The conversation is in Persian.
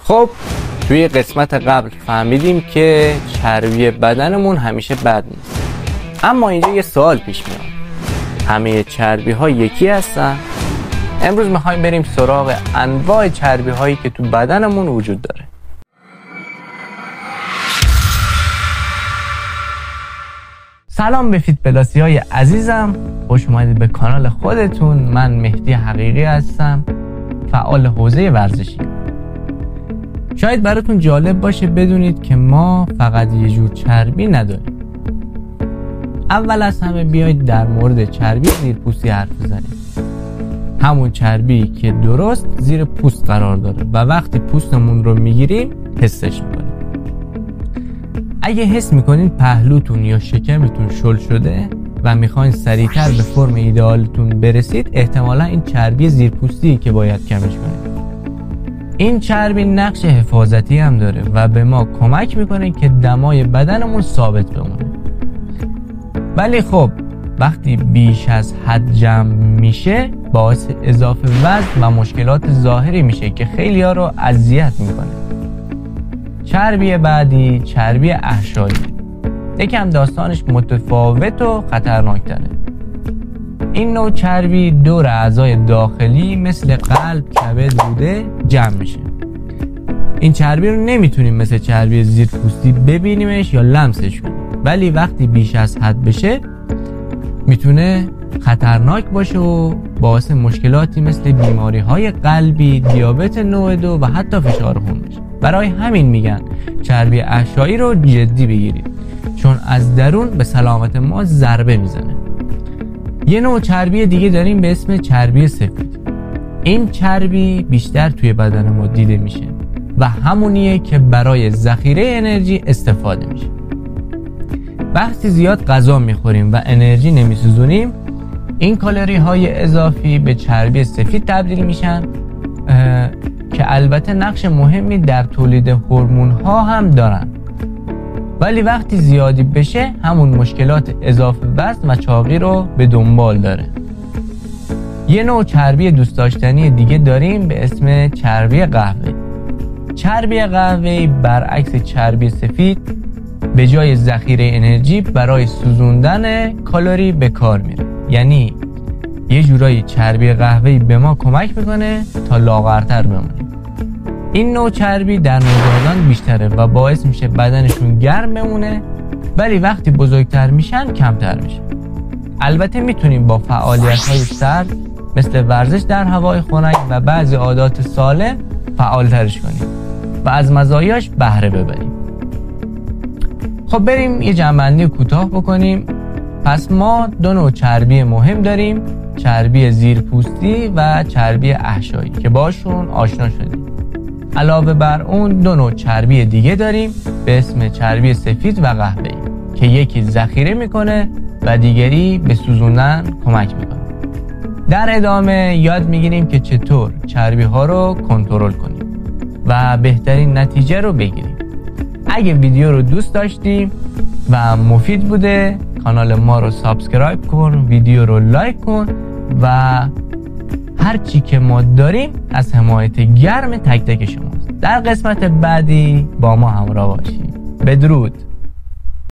خب توی قسمت قبل فهمیدیم که چربی بدنمون همیشه بد نیست، اما اینجا یه سوال پیش میاد، همه چربی ها یکی هستن؟ امروز میخوایم بریم سراغ انواع چربی هایی که تو بدنمون وجود داره. سلام به فیت پلاسی های عزیزم، خوش اومدید به کانال خودتون. من مهدی حقیقی هستم، فعال حوزه ورزشی. شاید براتون جالب باشه بدونید که ما فقط یه جور چربی نداریم. اول از همه بیایید در مورد چربی زیرپوستی حرف بزنیم. همون چربی که درست زیر پوست قرار داره و وقتی پوستمون رو میگیریم حسش میکنیم. اگه حس میکنین پهلوتون یا شکمتون شل شده و میخواین سریعتر به فرم ایدئالتون برسید، احتمالا این چربی زیرپوستی که باید کمش کنید. این چربی نقش حفاظتی هم داره و به ما کمک میکنه که دمای بدنمون ثابت بمونه. ولی خب وقتی بیش از حد جمع میشه باعث اضافه وزن و مشکلات ظاهری میشه که خیلی ها رو اذیت میکنه. چربی بعدی چربی احشایی. یکم داستانش متفاوت و خطرناکتره. این نوع چربی دور اعضای داخلی مثل قلب، کبد، روده جمع میشه. این چربی رو نمیتونیم مثل چربی زیرپوستی ببینیمش یا لمسش کنیم، ولی وقتی بیش از حد بشه میتونه خطرناک باشه و باعث مشکلاتی مثل بیماری های قلبی، دیابت نوع 2 و حتی فشار خون بشه. برای همین میگن چربی احشایی رو جدی بگیرید، چون از درون به سلامت ما ضربه میزنه. یه نوع چربی دیگه داریم به اسم چربی سفید. این چربی بیشتر توی بدن ما دیده میشه و همونیه که برای ذخیره انرژی استفاده میشه. وقتی زیاد غذا میخوریم و انرژی نمیسوزونیم، این کالری های اضافی به چربی سفید تبدیل میشن که البته نقش مهمی در تولید هورمون ها هم دارن. ولی وقتی زیادی بشه همون مشکلات اضافه وزن و چاقی رو به دنبال داره. یه نوع چربی دوست داشتنی دیگه داریم به اسم چربی قهوه. چربی قهوه برعکس چربی سفید به جای ذخیره انرژی برای سوزوندن کالری به کار میره. یعنی یه جورایی چربی قهوه‌ای به ما کمک میکنه تا لاغرتر بمونیم. این نوع چربی در نوزادان بیشتره و باعث میشه بدنشون گرم بمونه، ولی وقتی بزرگتر میشن کمتر میشه. البته میتونیم با فعالیت‌های سرد مثل ورزش در هوای خنک و بعضی عادات سالم فعالترش کنیم و از مزایاش بهره ببریم. خب بریم یه جمع‌بندی کوتاه بکنیم. پس ما دو نوع چربی مهم داریم، چربی زیرپوستی و چربی احشایی که باشون آشنا شدیم. علاوه بر اون دو نوع چربی دیگه داریم به اسم چربی سفید و قهوه‌ای که یکی ذخیره میکنه و دیگری به سوزوندن کمک میکنه. در ادامه یاد میگیریم که چطور چربی ها رو کنترل کنیم و بهترین نتیجه رو بگیریم. اگه ویدیو رو دوست داشتیم و مفید بوده، کانال ما رو سابسکرایب کن، ویدیو رو لایک کن و هر چی که ما داریم از حمایت گرم تک تک شماست. در قسمت بعدی با ما همراه باشید. بدرود.